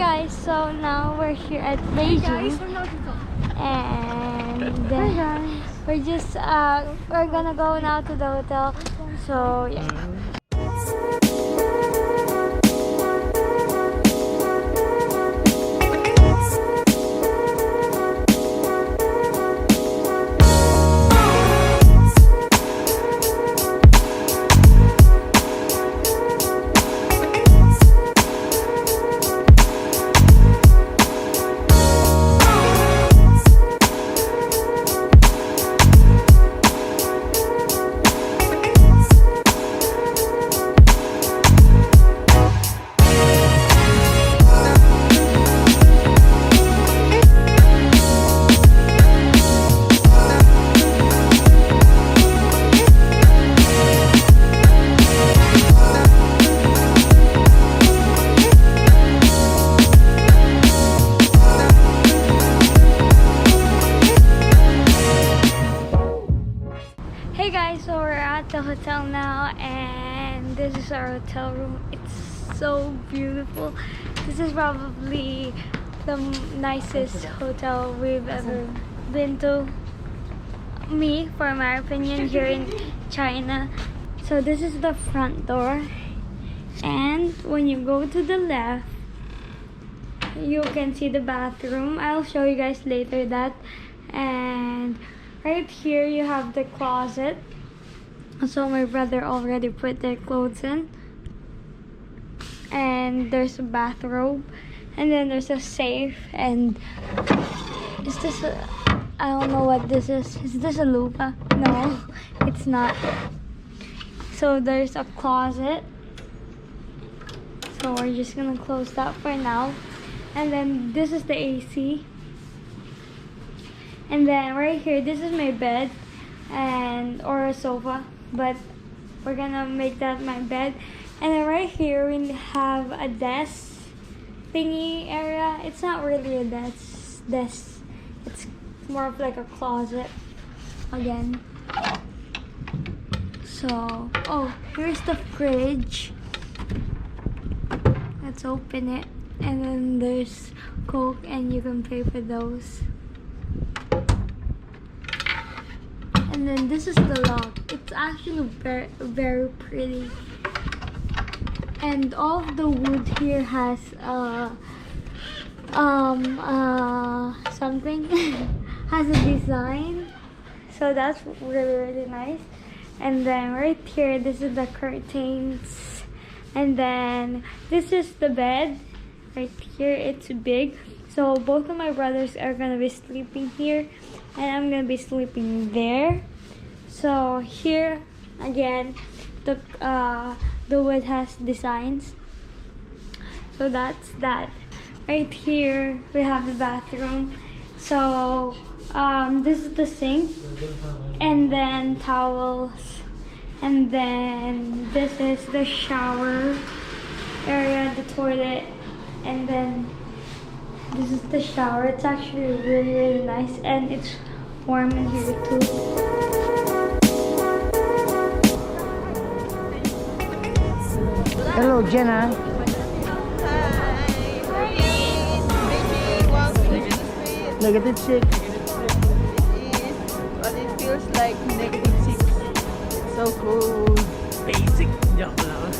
guys, so now we're here at Beijing, and we're just we're gonna go now to the hotel. So yeah. Hey guys, so we're at the hotel now, and this is our hotel room. It's so beautiful. This is probably the nicest hotel we've ever been to, me, for my opinion, here in China. So this is the front door, and when you go to the left, you can see the bathroom. I'll show you guys later that. And right here you have the closet. So my brother already put their clothes in. And there's a bathrobe. And then there's a safe. And is this a, I don't know what this is. Is this a loofah? No, it's not. So there's a closet. So we're just gonna close that for now. And then this is the AC. And then right here, this is my bed, and or a sofa, but we're gonna make that my bed. And then right here we have a desk thingy area. It's not really a desk. It's more of like a closet again. So, oh, here's the fridge. Let's open it. And then there's Coke, and you can pay for those. And then this is the lock. It's actually very, very pretty. And all of the wood here has something has a design. So that's really, really nice. And then right here, this is the curtains. And then this is the bed. Right here, it's big. So both of my brothers are gonna be sleeping here, and I'm gonna be sleeping there. So here again, the wood has designs. So that's that. Right here we have the bathroom. So this is the sink, and then towels, and then this is the shower area, the toilet, and then this is the shower. It's actually really, really nice, and it's warm in here too. Hello, Jena. Negative 6. But it feels like -6. So cool. Basic. Joke lang.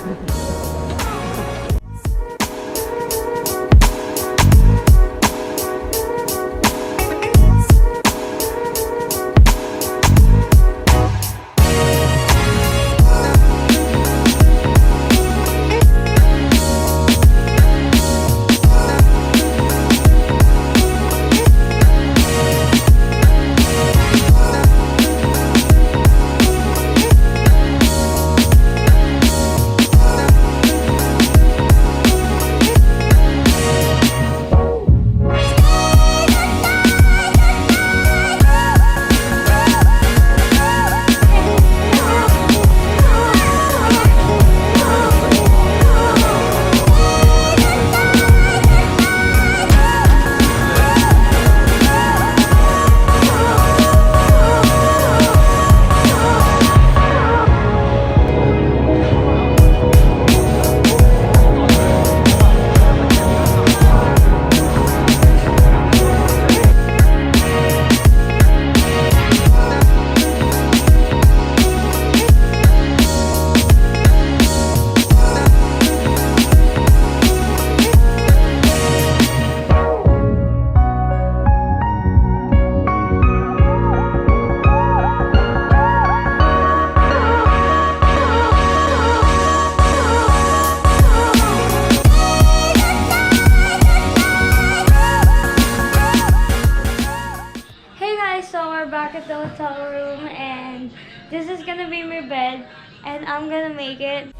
back at the hotel room, and this is gonna be my bed, and I'm gonna make it.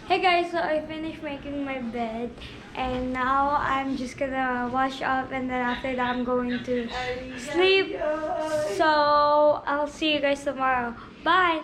Hey guys, so I finished making my bed, and now I'm just gonna wash up, and then after that I'm going to sleep. So I'll see you guys tomorrow. Bye!